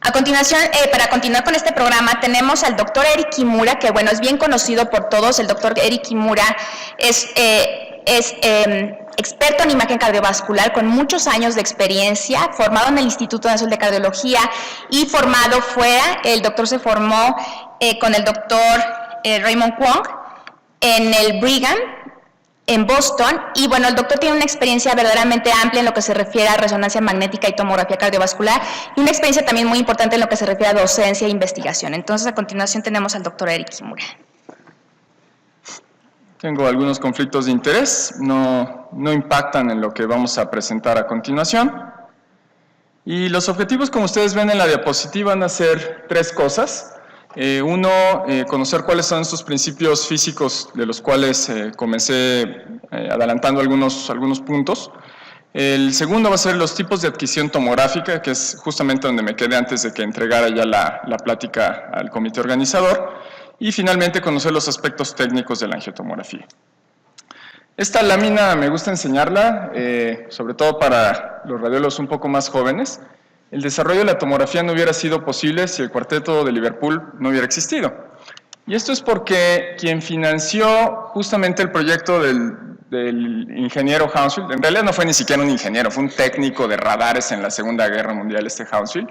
A continuación, para continuar con este programa, tenemos al doctor Eric Kimura, que bueno, es bien conocido por todos. El doctor Eric Kimura es experto en imagen cardiovascular con muchos años de experiencia, formado en el Instituto Nacional de Cardiología y formado fuera. El doctor se formó con el doctor Raymond Kwong en el Brigham, en Boston, y bueno, el doctor tiene una experiencia verdaderamente amplia en lo que se refiere a resonancia magnética y tomografía cardiovascular, y una experiencia también muy importante en lo que se refiere a docencia e investigación. Entonces, a continuación tenemos al doctor Eric Kimura. Tengo algunos conflictos de interés, no impactan en lo que vamos a presentar a continuación. Y los objetivos, como ustedes ven en la diapositiva, van a ser tres cosas. Uno, conocer cuáles son estos principios físicos de los cuales comencé adelantando algunos puntos. El segundo va a ser los tipos de adquisición tomográfica, que es justamente donde me quedé antes de que entregara ya la plática al comité organizador. Y finalmente, conocer los aspectos técnicos de la angiotomografía. Esta lámina me gusta enseñarla, sobre todo para los radiólogos un poco más jóvenes. El desarrollo de la tomografía no hubiera sido posible si el cuarteto de Liverpool no hubiera existido. Y esto es porque quien financió justamente el proyecto del ingeniero Hounsfield, en realidad no fue ni siquiera un ingeniero, fue un técnico de radares en la Segunda Guerra Mundial, Hounsfield,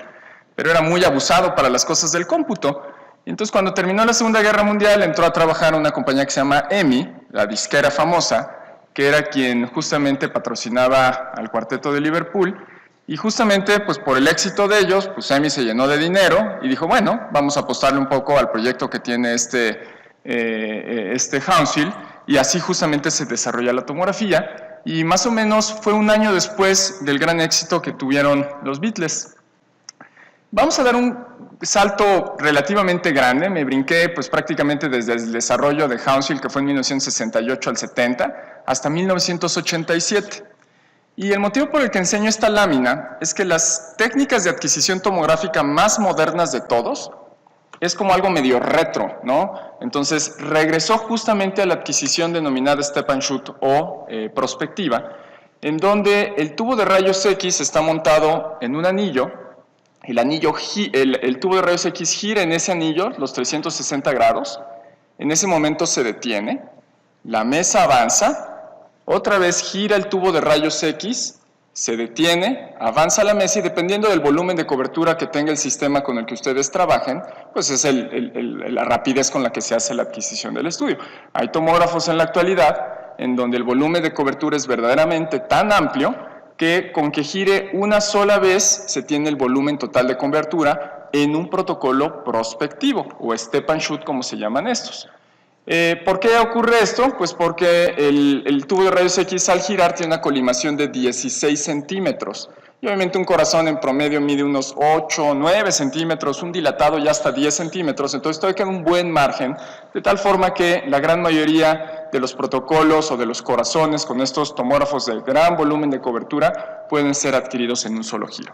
pero era muy abusado para las cosas del cómputo. Y entonces, cuando terminó la Segunda Guerra Mundial, entró a trabajar en una compañía que se llama EMI, la disquera famosa, que era quien justamente patrocinaba al cuarteto de Liverpool. Y justamente, pues por el éxito de ellos, pues EMI se llenó de dinero y dijo, bueno, vamos a apostarle un poco al proyecto que tiene este Hounsfield, y así justamente se desarrolla la tomografía. Y más o menos fue un año después del gran éxito que tuvieron los Beatles. Vamos a dar un salto relativamente grande, me brinqué pues prácticamente desde el desarrollo de Hounsfield, que fue en 1968 al 70, hasta 1987. Y el motivo por el que enseño esta lámina es que las técnicas de adquisición tomográfica más modernas de todos es como algo medio retro, ¿no? Entonces regresó justamente a la adquisición denominada step and shoot o prospectiva, en donde el tubo de rayos X está montado en un anillo. El tubo de rayos X gira en ese anillo los 360 grados, en ese momento se detiene, la mesa avanza, otra vez gira el tubo de rayos X, se detiene, avanza la mesa y dependiendo del volumen de cobertura que tenga el sistema con el que ustedes trabajen, pues es la rapidez con la que se hace la adquisición del estudio. Hay tomógrafos en la actualidad en donde el volumen de cobertura es verdaderamente tan amplio que con que gire una sola vez se tiene el volumen total de cobertura en un protocolo prospectivo o step and shoot como se llaman estos. ¿Por qué ocurre esto? Pues porque el tubo de rayos X al girar tiene una colimación de 16 centímetros y obviamente un corazón en promedio mide unos 8 o 9 centímetros, un dilatado ya hasta 10 centímetros, entonces todavía queda un buen margen, de tal forma que la gran mayoría de los protocolos o de los corazones con estos tomógrafos de gran volumen de cobertura pueden ser adquiridos en un solo giro.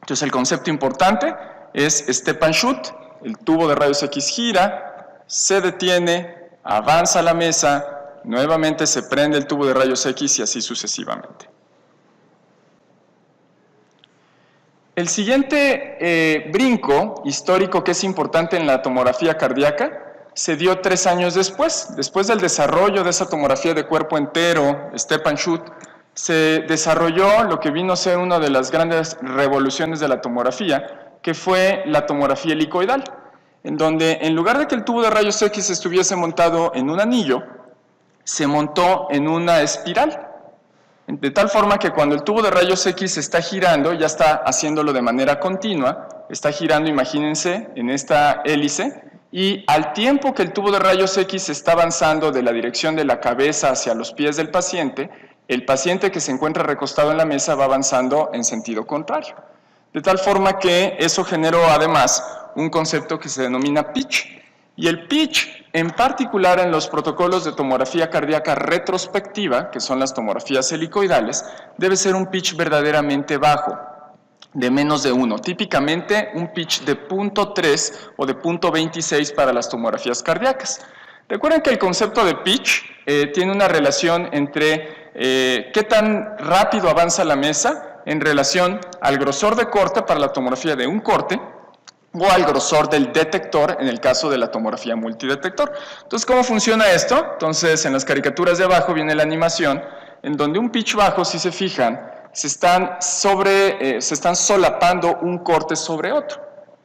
Entonces el concepto importante es step and shoot, el tubo de rayos X gira, se detiene, avanza la mesa, nuevamente se prende el tubo de rayos X y así sucesivamente. El siguiente brinco histórico que es importante en la tomografía cardíaca se dio 3 años después del desarrollo de esa tomografía de cuerpo entero, step and shoot, se desarrolló lo que vino a ser una de las grandes revoluciones de la tomografía, que fue la tomografía helicoidal, en donde en lugar de que el tubo de rayos X estuviese montado en un anillo, se montó en una espiral. De tal forma que cuando el tubo de rayos X está girando, ya está haciéndolo de manera continua, está girando, imagínense, en esta hélice, y al tiempo que el tubo de rayos X está avanzando de la dirección de la cabeza hacia los pies del paciente, el paciente que se encuentra recostado en la mesa va avanzando en sentido contrario. De tal forma que eso generó además un concepto que se denomina pitch. Y el pitch, en particular en los protocolos de tomografía cardíaca retrospectiva, que son las tomografías helicoidales, debe ser un pitch verdaderamente bajo, de menos de 1. Típicamente un pitch de 0.3 o de 0.26 para las tomografías cardíacas. Recuerden que el concepto de pitch tiene una relación entre qué tan rápido avanza la mesa en relación al grosor de corte para la tomografía de un corte o al grosor del detector en el caso de la tomografía multidetector. Entonces, ¿cómo funciona esto? Entonces, en las caricaturas de abajo viene la animación en donde un pitch bajo, si se fijan, se están solapando un corte sobre otro,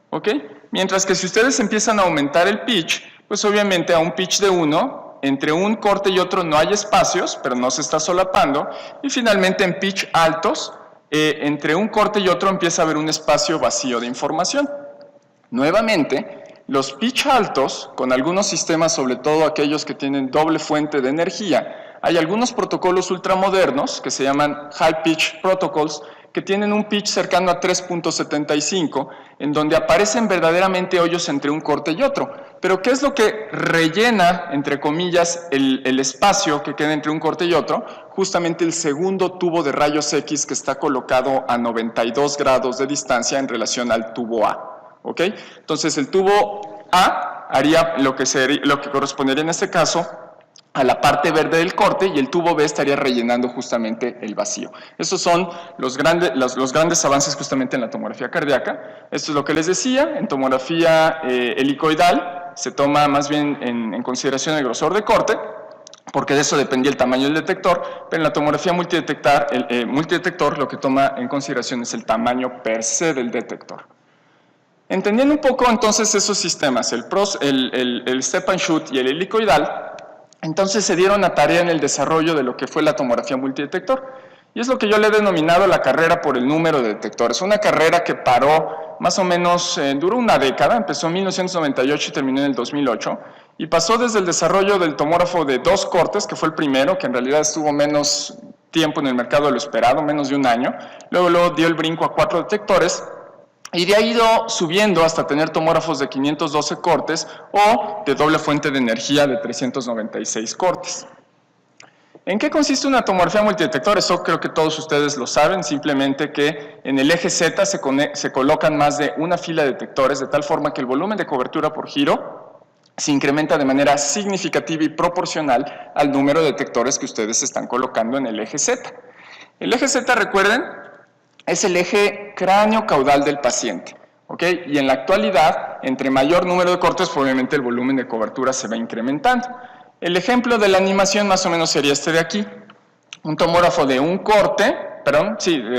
¿ok? Mientras que si ustedes empiezan a aumentar el pitch, pues obviamente a un pitch de 1, entre un corte y otro no hay espacios, pero no se está solapando, y finalmente en pitch altos, entre un corte y otro empieza a haber un espacio vacío de información. Nuevamente, los pitch altos, con algunos sistemas, sobre todo aquellos que tienen doble fuente de energía, hay algunos protocolos ultramodernos que se llaman High Pitch Protocols, que tienen un pitch cercano a 3.75, en donde aparecen verdaderamente hoyos entre un corte y otro. Pero ¿qué es lo que rellena, entre comillas, el espacio que queda entre un corte y otro? Justamente el segundo tubo de rayos X que está colocado a 92 grados de distancia en relación al tubo A. ¿Ok? Entonces el tubo A haría lo que correspondería en este caso a la parte verde del corte, y el tubo B estaría rellenando justamente el vacío. Esos son los grandes avances justamente en la tomografía cardíaca. Esto es lo que les decía. En tomografía helicoidal se toma más bien en consideración el grosor de corte, porque de eso dependía el tamaño del detector, pero en la tomografía multidetector lo que toma en consideración es el tamaño per se del detector. Entendiendo un poco entonces esos sistemas, el step and shoot y el helicoidal, entonces se dieron a tarea en el desarrollo de lo que fue la tomografía multidetector, y es lo que yo le he denominado la carrera por el número de detectores. Una carrera que paró más o menos, duró una década, empezó en 1998 y terminó en el 2008, y pasó desde el desarrollo del tomógrafo de 2 cortes, que fue el primero, que en realidad estuvo menos tiempo en el mercado de lo esperado, menos de un año, luego dio el brinco a 4 detectores, y de ahí ha ido subiendo hasta tener tomógrafos de 512 cortes o de doble fuente de energía de 396 cortes. ¿En qué consiste una tomografía multidetector? Eso creo que todos ustedes lo saben, simplemente que en el eje Z se colocan más de una fila de detectores, de tal forma que el volumen de cobertura por giro se incrementa de manera significativa y proporcional al número de detectores que ustedes están colocando en el eje Z. El eje Z, recuerden, es el eje cráneo-caudal del paciente, ¿ok? Y en la actualidad, entre mayor número de cortes, obviamente el volumen de cobertura se va incrementando. El ejemplo de la animación más o menos sería este de aquí. Un tomógrafo de un corte,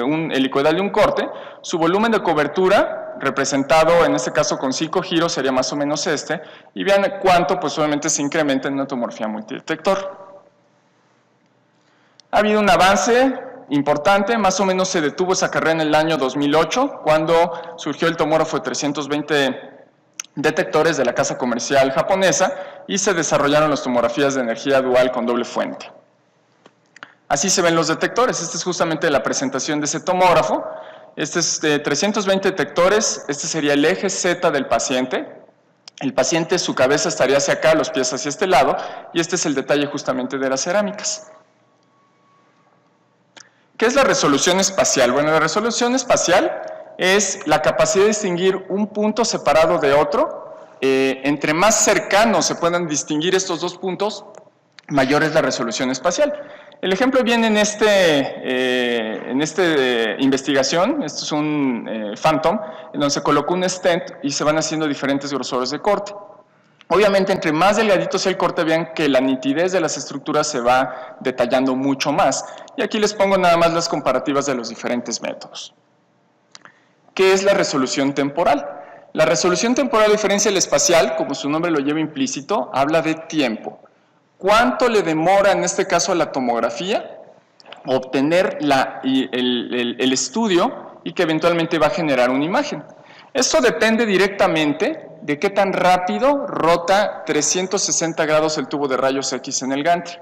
un helicoidal de un corte, su volumen de cobertura, representado en este caso con 5 giros, sería más o menos este, y vean cuánto pues obviamente se incrementa en una tomografía multidetector. Ha habido un avance importante, más o menos se detuvo esa carrera en el año 2008, cuando surgió el tomógrafo de 320 detectores de la casa comercial japonesa y se desarrollaron las tomografías de energía dual con doble fuente. Así se ven los detectores. Esta es justamente la presentación de ese tomógrafo. Este es de 320 detectores, este sería el eje Z del paciente. El paciente, su cabeza estaría hacia acá, los pies hacia este lado, y este es el detalle justamente de las cerámicas. ¿Qué es la resolución espacial? Bueno, la resolución espacial es la capacidad de distinguir un punto separado de otro. Entre más cercanos se puedan distinguir estos dos puntos, mayor es la resolución espacial. El ejemplo viene en esta investigación. Esto es un Phantom, en donde se colocó un stent y se van haciendo diferentes grosores de corte. Obviamente, entre más delgadito sea el corte, vean que la nitidez de las estructuras se va detallando mucho más. Y aquí les pongo nada más las comparativas de los diferentes métodos. ¿Qué es la resolución temporal? La resolución temporal, a diferencia del espacial, como su nombre lo lleva implícito, habla de tiempo. ¿Cuánto le demora, en este caso, a la tomografía obtener el estudio y que eventualmente va a generar una imagen? Esto depende directamente de qué tan rápido rota 360 grados el tubo de rayos X en el gantry.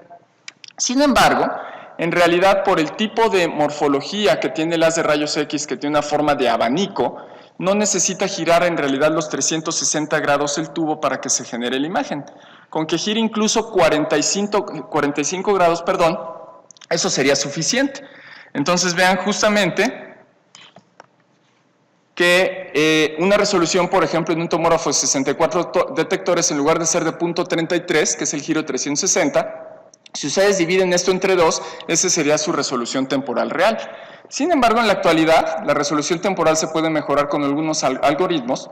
Sin embargo, en realidad, por el tipo de morfología que tiene el haz de rayos X, que tiene una forma de abanico, no necesita girar en realidad los 360 grados el tubo para que se genere la imagen. Con que gire incluso 45 grados, eso sería suficiente. Entonces vean justamente que una resolución, por ejemplo, en un tomógrafo de 64 detectores, en lugar de ser de .33, que es el giro 360, si ustedes dividen esto entre 2, esa sería su resolución temporal real. Sin embargo, en la actualidad, la resolución temporal se puede mejorar con algunos algoritmos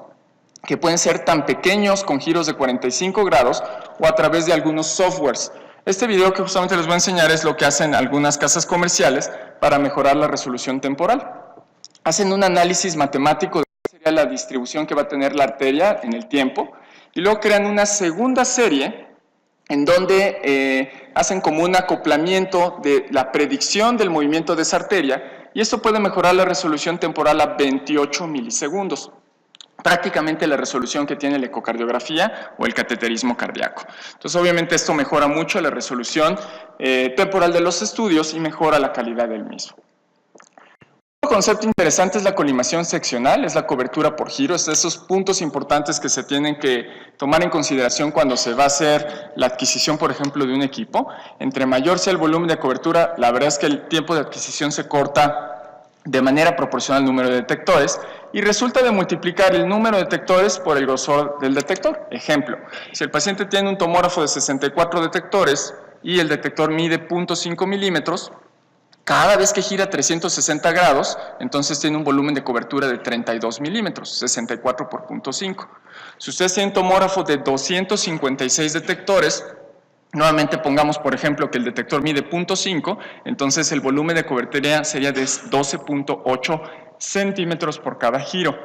que pueden ser tan pequeños con giros de 45 grados o a través de algunos softwares. Este video que justamente les voy a enseñar es lo que hacen algunas casas comerciales para mejorar la resolución temporal. Hacen un análisis matemático de cuál sería la distribución que va a tener la arteria en el tiempo y luego crean una segunda serie en donde hacen como un acoplamiento de la predicción del movimiento de esa arteria y esto puede mejorar la resolución temporal a 28 milisegundos. Prácticamente la resolución que tiene la ecocardiografía o el cateterismo cardíaco. Entonces, obviamente, esto mejora mucho la resolución temporal de los estudios y mejora la calidad del mismo. Otro concepto interesante es la colimación seccional, es la cobertura por giro, es de esos puntos importantes que se tienen que tomar en consideración cuando se va a hacer la adquisición, por ejemplo, de un equipo. Entre mayor sea el volumen de cobertura, la verdad es que el tiempo de adquisición se corta de manera proporcional al número de detectores y resulta de multiplicar el número de detectores por el grosor del detector. Ejemplo, si el paciente tiene un tomógrafo de 64 detectores y el detector mide 0.5 milímetros, cada vez que gira 360 grados, entonces tiene un volumen de cobertura de 32 milímetros, 64 por 0.5. Si ustedes tienen un tomógrafo de 256 detectores, nuevamente pongamos, por ejemplo, que el detector mide 0.5, entonces el volumen de cobertura sería de 12.8 centímetros por cada giro.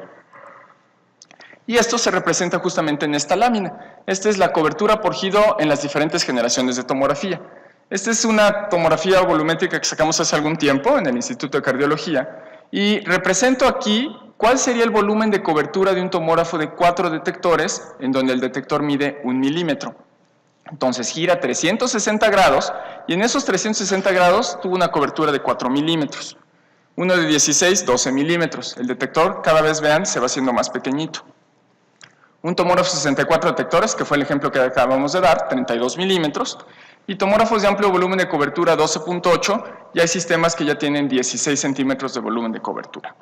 Y esto se representa justamente en esta lámina. Esta es la cobertura por giro en las diferentes generaciones de tomografía. Esta es una tomografía volumétrica que sacamos hace algún tiempo en el Instituto de Cardiología y represento aquí cuál sería el volumen de cobertura de un tomógrafo de 4 detectores en donde el detector mide 1 milímetro. Entonces gira 360 grados y en esos 360 grados tuvo una cobertura de 4 milímetros. Uno de 16, 12 milímetros. El detector, cada vez vean, se va haciendo más pequeñito. Un tomógrafo de 64 detectores, que fue el ejemplo que acabamos de dar, 32 milímetros. Y tomógrafos de amplio volumen de cobertura 12.8, y hay sistemas que ya tienen 16 centímetros de volumen de cobertura.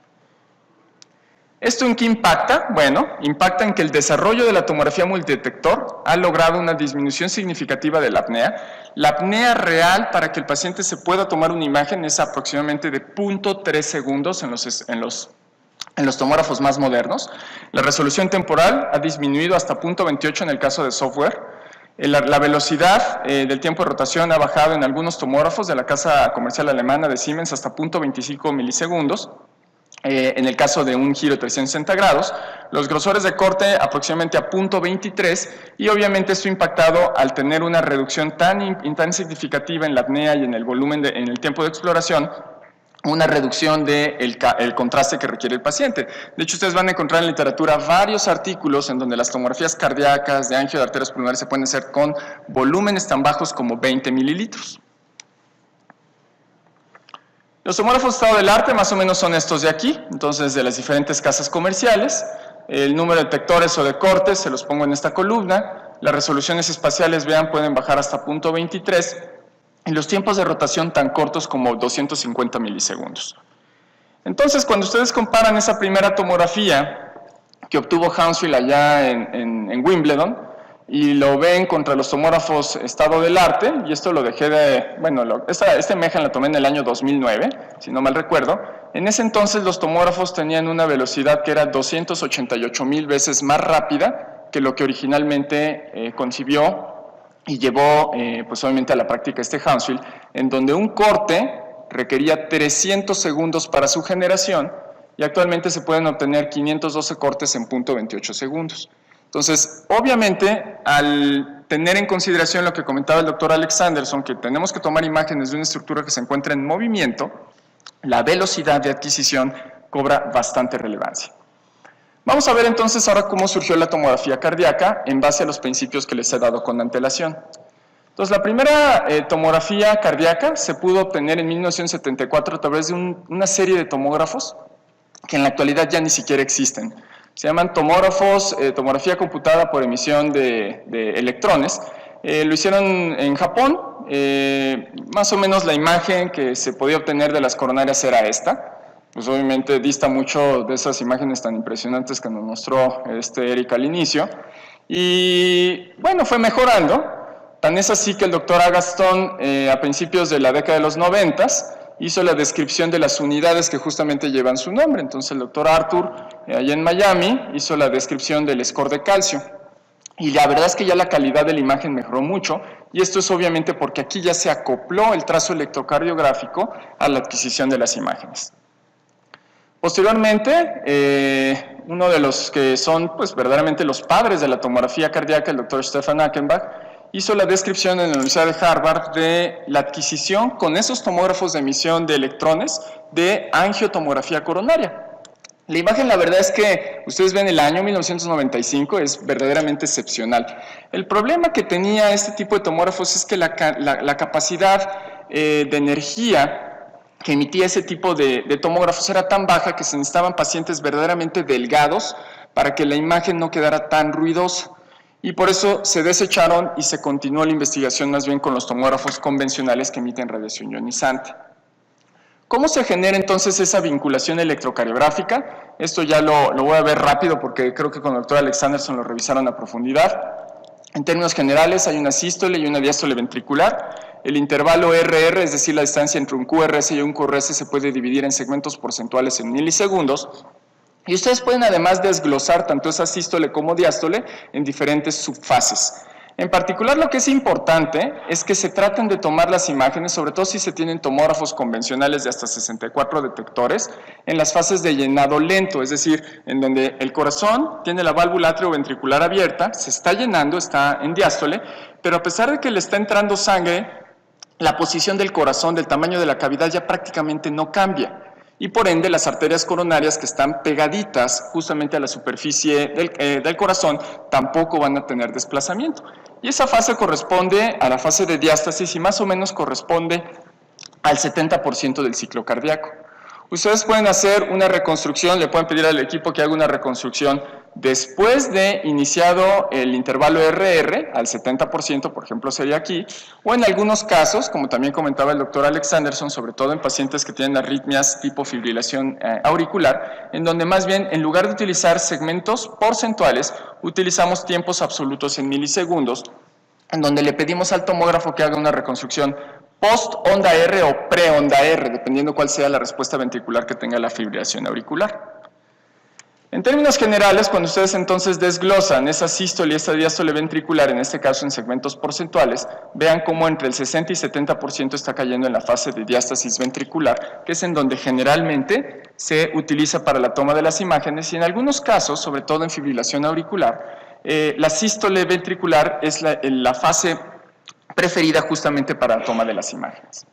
¿Esto en qué impacta? Bueno, impacta en que el desarrollo de la tomografía multidetector ha logrado una disminución significativa de la apnea. La apnea real para que el paciente se pueda tomar una imagen es aproximadamente de 0.3 segundos en los tomógrafos más modernos. La resolución temporal ha disminuido hasta 0.28 en el caso de software. La velocidad del tiempo de rotación ha bajado en algunos tomógrafos de la casa comercial alemana de Siemens hasta 0.25 milisegundos. En el caso de un giro de 360 grados, los grosores de corte aproximadamente a 0.23 y obviamente esto impactado al tener una reducción tan significativa en la apnea y en el volumen, en el tiempo de exploración, una reducción del contraste que requiere el paciente. De hecho, ustedes van a encontrar en literatura varios artículos en donde las tomografías cardíacas de angio de arterias pulmonares se pueden hacer con volúmenes tan bajos como 20 mililitros. Los tomógrafos de estado del arte más o menos son estos de aquí, entonces de las diferentes casas comerciales. El número de detectores o de cortes se los pongo en esta columna. Las resoluciones espaciales, vean, pueden bajar hasta 0.23 y los tiempos de rotación tan cortos como 250 milisegundos. Entonces, cuando ustedes comparan esa primera tomografía que obtuvo Hounsfield allá en Wimbledon, y lo ven contra los tomógrafos estado del arte, y esto lo dejé de, bueno, esta imagen la tomé en el año 2009, si no mal recuerdo. En ese entonces los tomógrafos tenían una velocidad que era 288,000 veces más rápida que lo que originalmente concibió y llevó, pues obviamente a la práctica Hounsfield, en donde un corte requería 300 segundos para su generación, y actualmente se pueden obtener 512 cortes en 0.28 segundos. Entonces, obviamente, al tener en consideración lo que comentaba el doctor Alex Anderson, que tenemos que tomar imágenes de una estructura que se encuentra en movimiento, la velocidad de adquisición cobra bastante relevancia. Vamos a ver entonces ahora cómo surgió la tomografía cardíaca en base a los principios que les he dado con antelación. Entonces, la primera tomografía cardíaca se pudo obtener en 1974 a través de una serie de tomógrafos que en la actualidad ya ni siquiera existen. Se llaman tomógrafos, tomografía computada por emisión de electrones. Lo hicieron en Japón, más o menos la imagen que se podía obtener de las coronarias era esta. Pues obviamente dista mucho de esas imágenes tan impresionantes que nos mostró Eric al inicio. Y bueno, fue mejorando. Tan es así que el doctor Agaston, a principios de la década de los 90, hizo la descripción de las unidades que justamente llevan su nombre. Entonces el doctor Arthur, allá en Miami, hizo la descripción del score de calcio. Y la verdad es que ya la calidad de la imagen mejoró mucho, y esto es obviamente porque aquí ya se acopló el trazo electrocardiográfico a la adquisición de las imágenes. Posteriormente, uno de los que son pues, verdaderamente los padres de la tomografía cardíaca, el doctor Stefan Achenbach, hizo la descripción en la Universidad de Harvard de la adquisición con esos tomógrafos de emisión de electrones de angiotomografía coronaria. La imagen, la verdad es que ustedes ven el año 1995, es verdaderamente excepcional. El problema que tenía este tipo de tomógrafos es que la capacidad de energía que emitía ese tipo de tomógrafos era tan baja que se necesitaban pacientes verdaderamente delgados para que la imagen no quedara tan ruidosa. Y por eso se desecharon y se continuó la investigación más bien con los tomógrafos convencionales que emiten radiación ionizante. ¿Cómo se genera entonces esa vinculación electrocardiográfica? Esto ya lo voy a ver rápido porque creo que con el doctor Alexanderson lo revisaron a profundidad. En términos generales hay una sístole y una diástole ventricular. El intervalo RR, es decir, la distancia entre un QRS y un QRS, se puede dividir en segmentos porcentuales en milisegundos. Y ustedes pueden además desglosar tanto esa sístole como diástole en diferentes subfases. En particular, lo que es importante es que se traten de tomar las imágenes, sobre todo si se tienen tomógrafos convencionales de hasta 64 detectores, en las fases de llenado lento, es decir, en donde el corazón tiene la válvula atrioventricular abierta, se está llenando, está en diástole, pero a pesar de que le está entrando sangre, la posición del corazón, del tamaño de la cavidad ya prácticamente no cambia. Y por ende las arterias coronarias que están pegaditas justamente a la superficie del corazón tampoco van a tener desplazamiento. Y esa fase corresponde a la fase de diástasis y más o menos corresponde al 70% del ciclo cardíaco. Ustedes pueden hacer una reconstrucción, le pueden pedir al equipo que haga una reconstrucción después de iniciado el intervalo RR, al 70%, por ejemplo, sería aquí, o en algunos casos, como también comentaba el doctor Alexanderson, sobre todo en pacientes que tienen arritmias tipo fibrilación auricular, en donde más bien, en lugar de utilizar segmentos porcentuales, utilizamos tiempos absolutos en milisegundos, en donde le pedimos al tomógrafo que haga una reconstrucción post-onda R o pre-onda R, dependiendo cuál sea la respuesta ventricular que tenga la fibrilación auricular. En términos generales, cuando ustedes entonces desglosan esa sístole y esa diástole ventricular, en este caso en segmentos porcentuales, vean cómo entre el 60 y 70% está cayendo en la fase de diástasis ventricular, que es en donde generalmente se utiliza para la toma de las imágenes, y en algunos casos, sobre todo en fibrilación auricular, la sístole ventricular es la fase preferida justamente para la toma de las imágenes.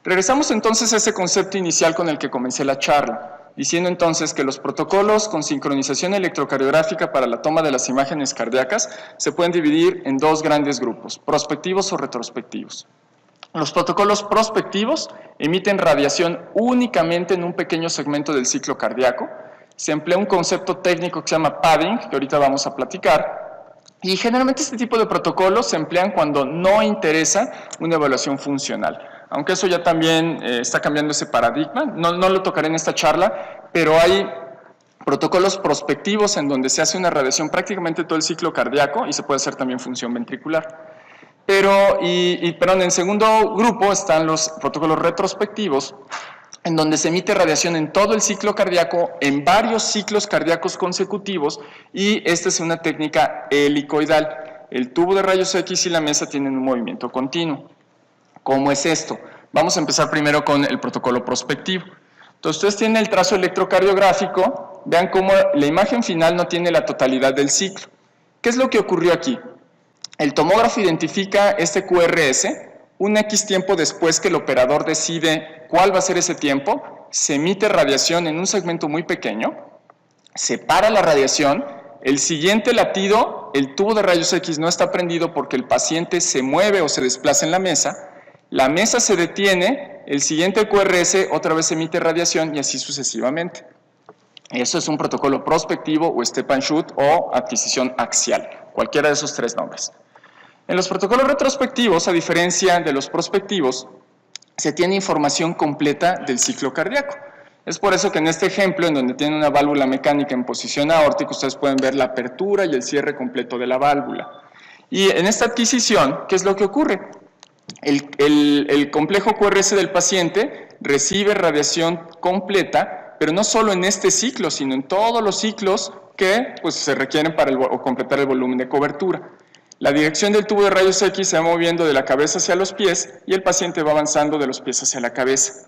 Regresamos entonces a ese concepto inicial con el que comencé la charla, diciendo entonces que los protocolos con sincronización electrocardiográfica para la toma de las imágenes cardíacas se pueden dividir en dos grandes grupos, prospectivos o retrospectivos. Los protocolos prospectivos emiten radiación únicamente en un pequeño segmento del ciclo cardíaco. Se emplea un concepto técnico que se llama padding, que ahorita vamos a platicar. Y generalmente este tipo de protocolos se emplean cuando no interesa una evaluación funcional. Aunque eso ya también está cambiando ese paradigma, no lo tocaré en esta charla, pero hay protocolos prospectivos en donde se hace una radiación prácticamente todo el ciclo cardíaco y se puede hacer también función ventricular. Pero en segundo grupo están los protocolos retrospectivos, en donde se emite radiación en todo el ciclo cardíaco, en varios ciclos cardíacos consecutivos, y esta es una técnica helicoidal. El tubo de rayos X y la mesa tienen un movimiento continuo. ¿Cómo es esto? Vamos a empezar primero con el protocolo prospectivo. Entonces, ustedes tienen el trazo electrocardiográfico, vean cómo la imagen final no tiene la totalidad del ciclo. ¿Qué es lo que ocurrió aquí? El tomógrafo identifica este QRS, un X tiempo después que el operador decide cuál va a ser ese tiempo, se emite radiación en un segmento muy pequeño, se para la radiación, el siguiente latido, el tubo de rayos X no está prendido porque el paciente se mueve o se desplaza en la mesa se detiene, el siguiente QRS otra vez emite radiación y así sucesivamente. Eso es un protocolo prospectivo o step and shoot o adquisición axial, cualquiera de esos tres nombres. En los protocolos retrospectivos, a diferencia de los prospectivos, se tiene información completa del ciclo cardíaco. Es por eso que en este ejemplo, en donde tiene una válvula mecánica en posición aórtica, ustedes pueden ver la apertura y el cierre completo de la válvula. Y en esta adquisición, ¿qué es lo que ocurre? El complejo QRS del paciente recibe radiación completa, pero no solo en este ciclo, sino en todos los ciclos que pues, se requieren para completar el volumen de cobertura. La dirección del tubo de rayos X se va moviendo de la cabeza hacia los pies y el paciente va avanzando de los pies hacia la cabeza.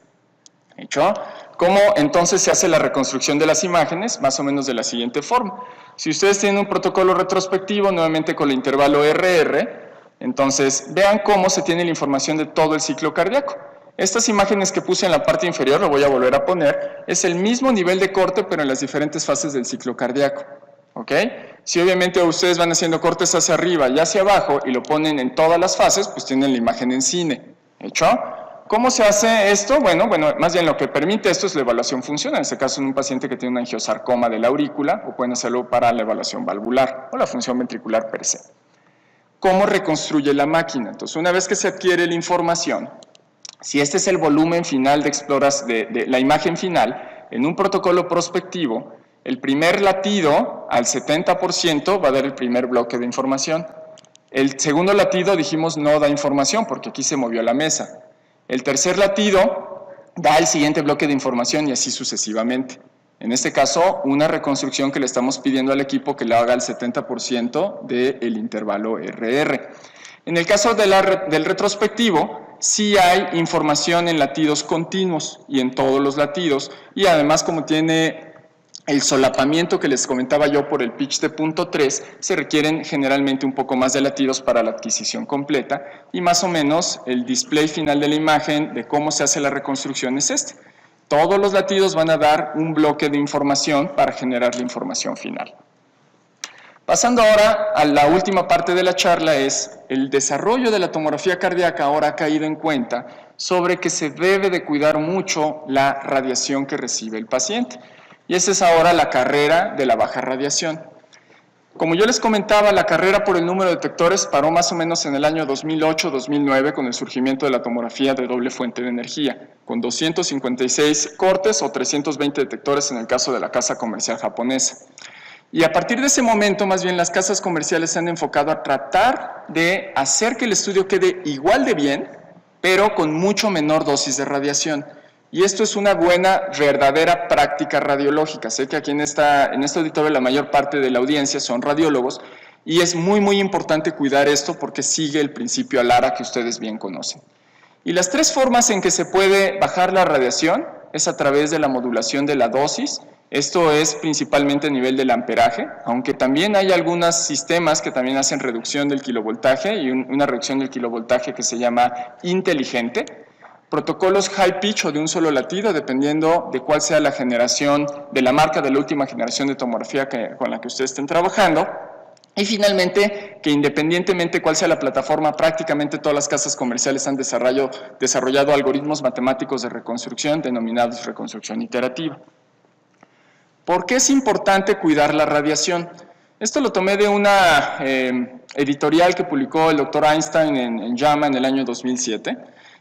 ¿Hecho? ¿Cómo entonces se hace la reconstrucción de las imágenes? Más o menos de la siguiente forma. Si ustedes tienen un protocolo retrospectivo, nuevamente con el intervalo RR, entonces vean cómo se tiene la información de todo el ciclo cardíaco. Estas imágenes que puse en la parte inferior, lo voy a volver a poner, es el mismo nivel de corte, pero en las diferentes fases del ciclo cardíaco. ¿Ok? Si obviamente ustedes van haciendo cortes hacia arriba y hacia abajo y lo ponen en todas las fases, pues tienen la imagen en cine. ¿Hecho? ¿Cómo se hace esto? Bueno, más bien lo que permite esto es la evaluación funcional, en este caso en un paciente que tiene un angiosarcoma de la aurícula, o pueden hacerlo para la evaluación valvular o la función ventricular per se. ¿Cómo reconstruye la máquina? Entonces, una vez que se adquiere la información, si este es el volumen final de la imagen final, en un protocolo prospectivo, el primer latido al 70% va a dar el primer bloque de información. El segundo latido, dijimos, no da información porque aquí se movió la mesa. El tercer latido da el siguiente bloque de información y así sucesivamente. En este caso, una reconstrucción que le estamos pidiendo al equipo que le haga el 70% del intervalo RR. En el caso del retrospectivo, sí hay información en latidos continuos y en todos los latidos, y además como tiene el solapamiento que les comentaba yo por el pitch de punto 3, se requieren generalmente un poco más de latidos para la adquisición completa, y más o menos el display final de la imagen de cómo se hace la reconstrucción es este. Todos los latidos van a dar un bloque de información para generar la información final. Pasando ahora a la última parte de la charla, es el desarrollo de la tomografía cardíaca ahora ha caído en cuenta sobre que se debe de cuidar mucho la radiación que recibe el paciente. Y esa es ahora la carrera de la baja radiación. Como yo les comentaba, la carrera por el número de detectores paró más o menos en el año 2008-2009 con el surgimiento de la tomografía de doble fuente de energía, con 256 cortes o 320 detectores en el caso de la casa comercial japonesa. Y a partir de ese momento, más bien las casas comerciales se han enfocado a tratar de hacer que el estudio quede igual de bien, pero con mucho menor dosis de radiación. Y esto es una buena, verdadera práctica radiológica. Sé que aquí en este auditorio la mayor parte de la audiencia son radiólogos y es muy importante cuidar esto porque sigue el principio ALARA que ustedes bien conocen. Y las tres formas en que se puede bajar la radiación es a través de la modulación de la dosis. Esto es principalmente a nivel del amperaje, aunque también hay algunos sistemas que también hacen reducción del kilovoltaje y una reducción del kilovoltaje que se llama inteligente. Protocolos high pitch o de un solo latido, dependiendo de cuál sea la generación de la marca de la última generación de tomografía con la que ustedes estén trabajando. Y finalmente, que independientemente cuál sea la plataforma, prácticamente todas las casas comerciales han desarrollado algoritmos matemáticos de reconstrucción denominados reconstrucción iterativa. ¿Por qué es importante cuidar la radiación? Esto lo tomé de una editorial que publicó el doctor Einstein en JAMA en el año 2007.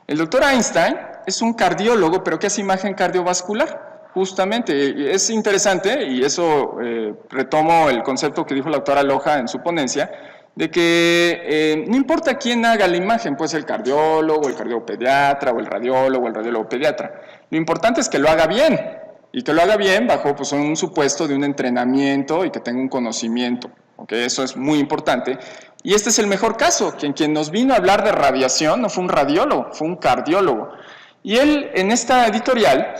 El doctor Einstein es un cardiólogo, pero que hace imagen cardiovascular, justamente. Es interesante, y eso retomo el concepto que dijo la doctora Loja en su ponencia, de que no importa quién haga la imagen, puede ser el cardiólogo, el cardiopediatra, o el radiólogo pediatra. Lo importante es que lo haga bien, y que lo haga bien bajo un supuesto de un entrenamiento y que tenga un conocimiento. ¿Okay? Eso es muy importante. Y este es el mejor caso, quien nos vino a hablar de radiación no fue un radiólogo, fue un cardiólogo. Y él, en esta editorial,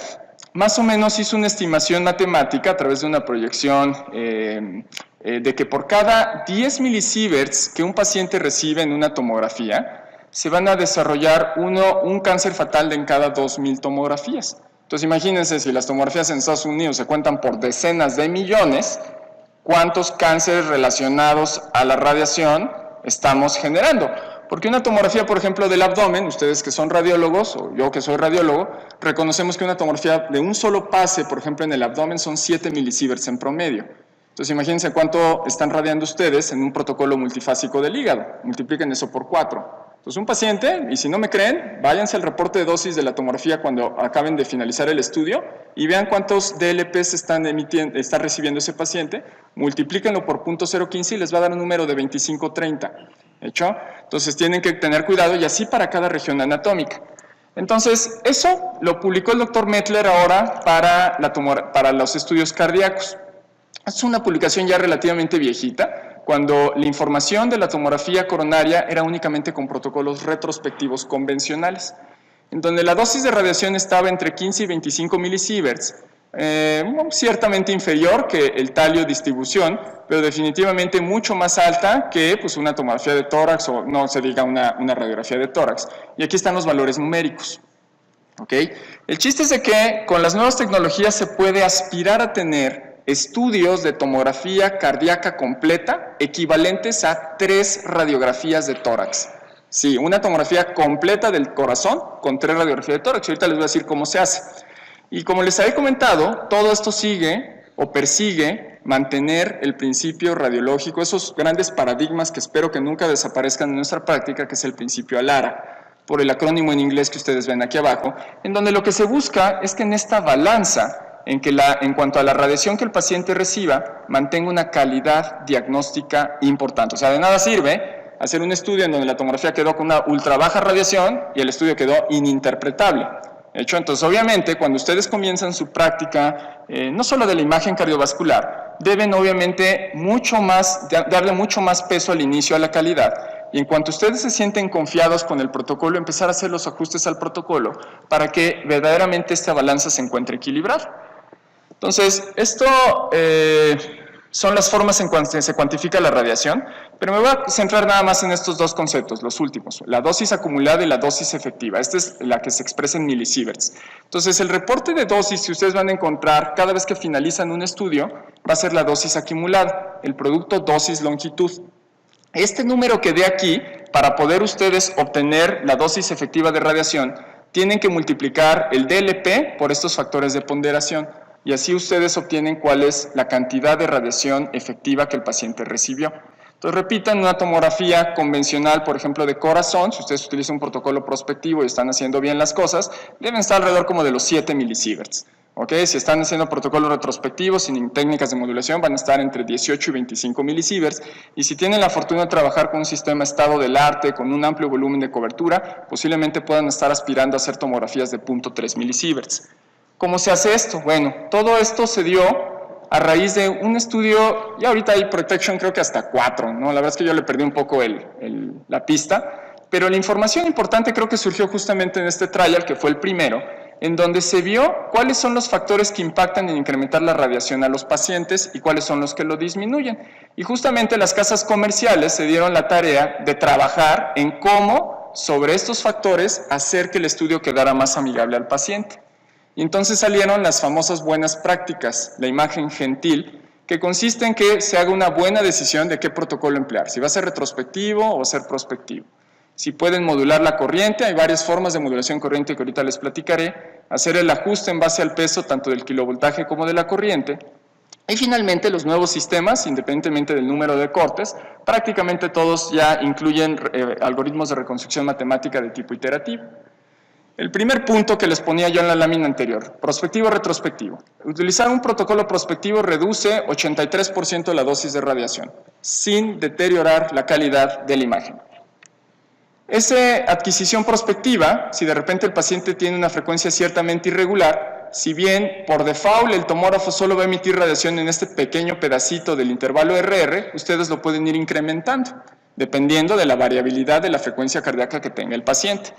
más o menos hizo una estimación matemática a través de una proyección de que por cada 10 milisieverts que un paciente recibe en una tomografía, se van a desarrollar un cáncer fatal en cada 2.000 tomografías. Entonces imagínense, si las tomografías en Estados Unidos se cuentan por decenas de millones, ¿cuántos cánceres relacionados a la radiación estamos generando? Porque una tomografía, por ejemplo, del abdomen, ustedes que son radiólogos, o yo que soy radiólogo, reconocemos que una tomografía de un solo pase, por ejemplo, en el abdomen, son 7 milisieverts en promedio. Entonces imagínense cuánto están radiando ustedes en un protocolo multifásico del hígado. Multipliquen eso por 4. Entonces un paciente, y si no me creen, váyanse al reporte de dosis de la tomografía cuando acaben de finalizar el estudio y vean cuántos DLPs está recibiendo ese paciente, multiplíquenlo por 0.015 y les va a dar un número de 25-30. ¿Hecho? Entonces tienen que tener cuidado y así para cada región anatómica. Entonces, eso lo publicó el doctor Mettler ahora para los estudios cardíacos. Es una publicación ya relativamente viejita, cuando la información de la tomografía coronaria era únicamente con protocolos retrospectivos convencionales, en donde la dosis de radiación estaba entre 15 y 25 milisieverts, ciertamente inferior que el talio distribución, pero definitivamente mucho más alta que pues, una tomografía de tórax o no se diga una radiografía de tórax. Y aquí están los valores numéricos. ¿Okay? El chiste es de que con las nuevas tecnologías se puede aspirar a tener estudios de tomografía cardíaca completa equivalentes a 3 radiografías de tórax. Sí, una tomografía completa del corazón con 3 radiografías de tórax. Ahorita les voy a decir cómo se hace. Y como les había comentado, todo esto sigue o persigue mantener el principio radiológico, esos grandes paradigmas que espero que nunca desaparezcan en nuestra práctica, que es el principio ALARA, por el acrónimo en inglés que ustedes ven aquí abajo, en donde lo que se busca es que en esta balanza, en cuanto a la radiación que el paciente reciba, mantenga una calidad diagnóstica importante. O sea, de nada sirve hacer un estudio en donde la tomografía quedó con una ultra baja radiación y el estudio quedó ininterpretable. ¿Hecho? Entonces, obviamente, cuando ustedes comienzan su práctica, no solo de la imagen cardiovascular, deben obviamente darle mucho más peso al inicio a la calidad. Y en cuanto ustedes se sienten confiados con el protocolo, empezar a hacer los ajustes al protocolo para que verdaderamente esta balanza se encuentre equilibrada. Entonces, esto son las formas en que se cuantifica la radiación, pero me voy a centrar nada más en estos dos conceptos, los últimos, la dosis acumulada y la dosis efectiva. Esta es la que se expresa en milisieverts. Entonces, el reporte de dosis que ustedes van a encontrar cada vez que finalizan un estudio va a ser la dosis acumulada, el producto dosis-longitud. Este número que de aquí, para poder ustedes obtener la dosis efectiva de radiación, tienen que multiplicar el DLP por estos factores de ponderación. Y así ustedes obtienen cuál es la cantidad de radiación efectiva que el paciente recibió. Entonces, repitan una tomografía convencional, por ejemplo, de corazón, si ustedes utilizan un protocolo prospectivo y están haciendo bien las cosas, deben estar alrededor como de los 7 milisieverts. ¿Okay? Si están haciendo protocolos retrospectivos sin técnicas de modulación, van a estar entre 18 y 25 milisieverts. Y si tienen la fortuna de trabajar con un sistema estado del arte, con un amplio volumen de cobertura, posiblemente puedan estar aspirando a hacer tomografías de 0.3 milisieverts. ¿Cómo se hace esto? Bueno, todo esto se dio a raíz de un estudio, y ahorita hay protection creo que hasta 4, ¿no? La verdad es que yo le perdí un poco la pista, pero la información importante creo que surgió justamente en este trial, que fue el primero, en donde se vio cuáles son los factores que impactan en incrementar la radiación a los pacientes y cuáles son los que lo disminuyen. Y justamente las casas comerciales se dieron la tarea de trabajar en cómo, sobre estos factores, hacer que el estudio quedara más amigable al paciente. Y entonces salieron las famosas buenas prácticas, la imagen gentil, que consiste en que se haga una buena decisión de qué protocolo emplear, si va a ser retrospectivo o va a ser prospectivo. Si pueden modular la corriente, hay varias formas de modulación corriente que ahorita les platicaré, hacer el ajuste en base al peso tanto del kilovoltaje como de la corriente. Y finalmente los nuevos sistemas, independientemente del número de cortes, prácticamente todos ya incluyen algoritmos de reconstrucción matemática de tipo iterativo. El primer punto que les ponía yo en la lámina anterior, prospectivo-retrospectivo. Utilizar un protocolo prospectivo reduce 83% la dosis de radiación, sin deteriorar la calidad de la imagen. Esa adquisición prospectiva, si de repente el paciente tiene una frecuencia ciertamente irregular, si bien por default el tomógrafo solo va a emitir radiación en este pequeño pedacito del intervalo RR, ustedes lo pueden ir incrementando, dependiendo de la variabilidad de la frecuencia cardíaca que tenga el paciente.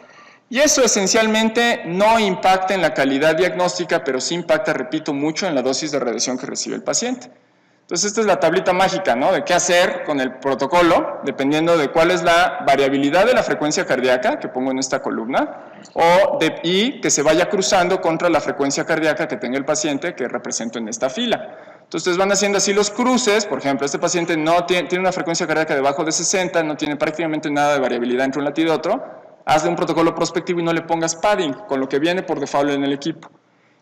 Y eso esencialmente no impacta en la calidad diagnóstica, pero sí impacta, repito, mucho en la dosis de radiación que recibe el paciente. Entonces, esta es la tablita mágica, ¿no? De qué hacer con el protocolo, dependiendo de cuál es la variabilidad de la frecuencia cardíaca, que pongo en esta columna, y que se vaya cruzando contra la frecuencia cardíaca que tenga el paciente, que represento en esta fila. Entonces, ustedes van haciendo así los cruces. Por ejemplo, este paciente no tiene una frecuencia cardíaca debajo de 60, no tiene prácticamente nada de variabilidad entre un latido y otro. Hazle un protocolo prospectivo y no le pongas padding, con lo que viene por default en el equipo.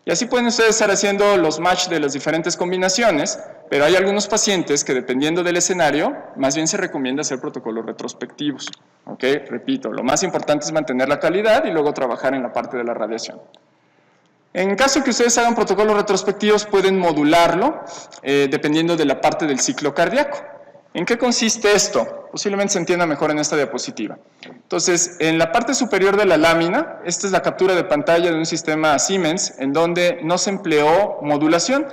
Y así pueden ustedes estar haciendo los match de las diferentes combinaciones, pero hay algunos pacientes que dependiendo del escenario, más bien se recomienda hacer protocolos retrospectivos. ¿Ok? Repito, lo más importante es mantener la calidad y luego trabajar en la parte de la radiación. En caso que ustedes hagan protocolos retrospectivos, pueden modularlo dependiendo de la parte del ciclo cardíaco. ¿En qué consiste esto? posiblemente se entienda mejor en esta diapositiva. Entonces, en la parte superior de la lámina, esta es la captura de pantalla de un sistema Siemens en donde no se empleó modulación.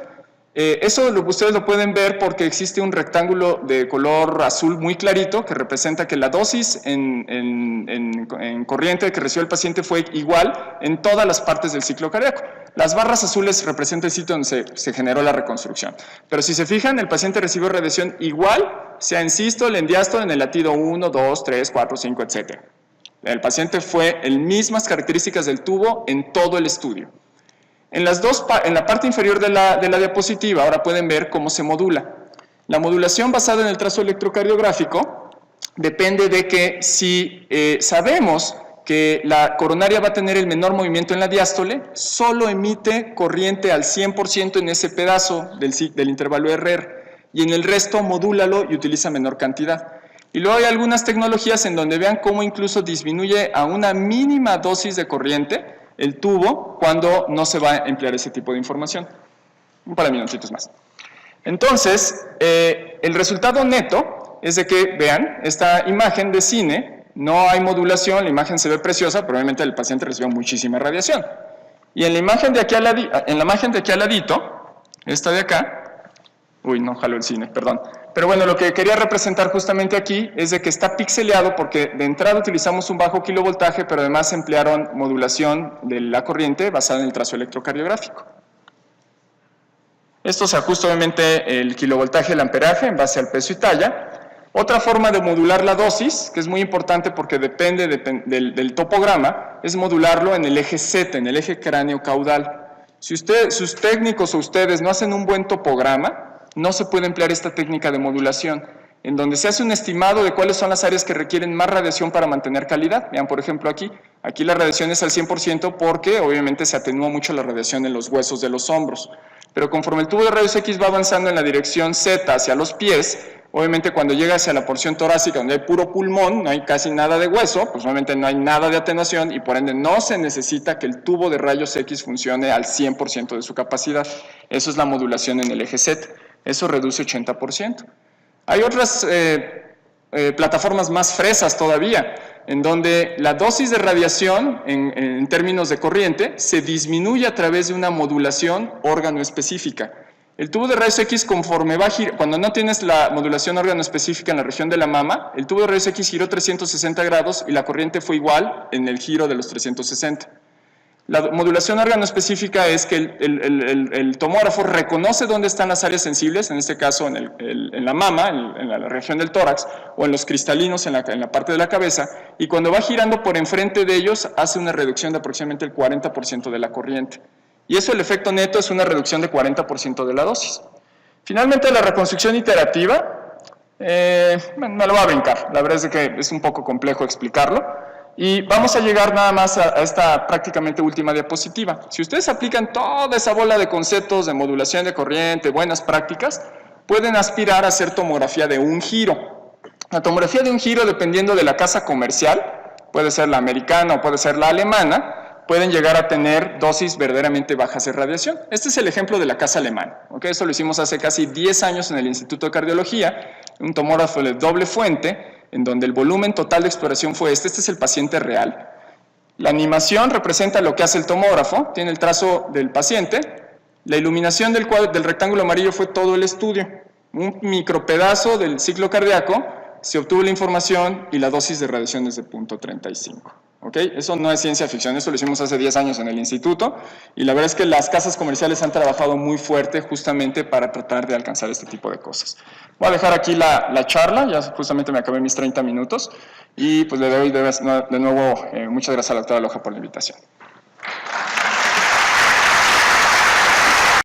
Eso ustedes lo pueden ver porque existe un rectángulo de color azul muy clarito que representa que la dosis en corriente que recibió el paciente fue igual en todas las partes del ciclo cardíaco. Las barras azules representan el sitio donde se generó la reconstrucción. Pero si se fijan, el paciente recibió radiación igual, sea en sístole, en diástole, en el latido 1, 2, 3, 4, 5, etc. El paciente fue en mismas características del tubo en todo el estudio. En la parte inferior de la diapositiva ahora pueden ver cómo se modula. La modulación basada en el trazo electrocardiográfico depende de que si sabemos que la coronaria va a tener el menor movimiento en la diástole, solo emite corriente al 100% en ese pedazo del intervalo RR y en el resto modúlalo y utiliza menor cantidad. Y luego hay algunas tecnologías en donde vean cómo incluso disminuye a una mínima dosis de corriente el tubo cuando no se va a emplear ese tipo de información. Un par de minutitos más. Entonces, el resultado neto es de que, vean, esta imagen de cine, no hay modulación, la imagen se ve preciosa, probablemente el paciente recibió muchísima radiación. Y en la imagen de aquí al ladito, esta de acá, uy, no jaló el cine, perdón. Pero bueno, lo que quería representar justamente aquí es de que está pixeleado porque de entrada utilizamos un bajo kilovoltaje, pero además emplearon modulación de la corriente basada en el trazo electrocardiográfico. Esto se ajusta obviamente el kilovoltaje, el amperaje en base al peso y talla. Otra forma de modular la dosis, que es muy importante porque depende del topograma, es modularlo en el eje Z, en el eje cráneo-caudal. Si sus técnicos o ustedes no hacen un buen topograma, no se puede emplear esta técnica de modulación, en donde se hace un estimado de cuáles son las áreas que requieren más radiación para mantener calidad. Vean, por ejemplo, aquí la radiación es al 100% porque obviamente se atenúa mucho la radiación en los huesos de los hombros. Pero conforme el tubo de rayos X va avanzando en la dirección Z hacia los pies, obviamente cuando llega hacia la porción torácica donde hay puro pulmón, no hay casi nada de hueso, pues obviamente no hay nada de atenuación y por ende no se necesita que el tubo de rayos X funcione al 100% de su capacidad. Eso es la modulación en el eje Z. Eso reduce 80%. Hay otras plataformas más fresas todavía, en donde la dosis de radiación en términos de corriente se disminuye a través de una modulación órgano específica. El tubo de rayos X conforme va a girar, cuando no tienes la modulación órgano específica en la región de la mama, el tubo de rayos X giró 360 grados y la corriente fue igual en el giro de los 360. La modulación órgano específica es que el tomógrafo reconoce dónde están las áreas sensibles, en este caso en la mama, en la región del tórax, o en los cristalinos en la parte de la cabeza, y cuando va girando por enfrente de ellos, hace una reducción de aproximadamente el 40% de la corriente. Y eso, el efecto neto, es una reducción de 40% de la dosis. Finalmente, la reconstrucción iterativa, me lo voy a brincar, la verdad es que es un poco complejo explicarlo. Y vamos a llegar nada más a esta prácticamente última diapositiva. Si ustedes aplican toda esa bola de conceptos de modulación de corriente, buenas prácticas, pueden aspirar a hacer tomografía de un giro. La tomografía de un giro, dependiendo de la casa comercial, puede ser la americana o puede ser la alemana, pueden llegar a tener dosis verdaderamente bajas de radiación. Este es el ejemplo de la casa alemana. ¿Okay? Eso lo hicimos hace casi 10 años en el Instituto de Cardiología, un tomógrafo de doble fuente, en donde el volumen total de exploración fue este es el paciente real. La animación representa lo que hace el tomógrafo, tiene el trazo del paciente, la iluminación del rectángulo amarillo fue todo el estudio, un micropedazo del ciclo cardíaco, se obtuvo la información y la dosis de radiación es de 0.35. ¿Okay? Eso no es ciencia ficción, eso lo hicimos hace 10 años en el instituto y la verdad es que las casas comerciales han trabajado muy fuerte justamente para tratar de alcanzar este tipo de cosas. Voy a dejar aquí la charla, ya justamente me acabé mis 30 minutos y pues le doy de nuevo muchas gracias a la doctora Loja por la invitación.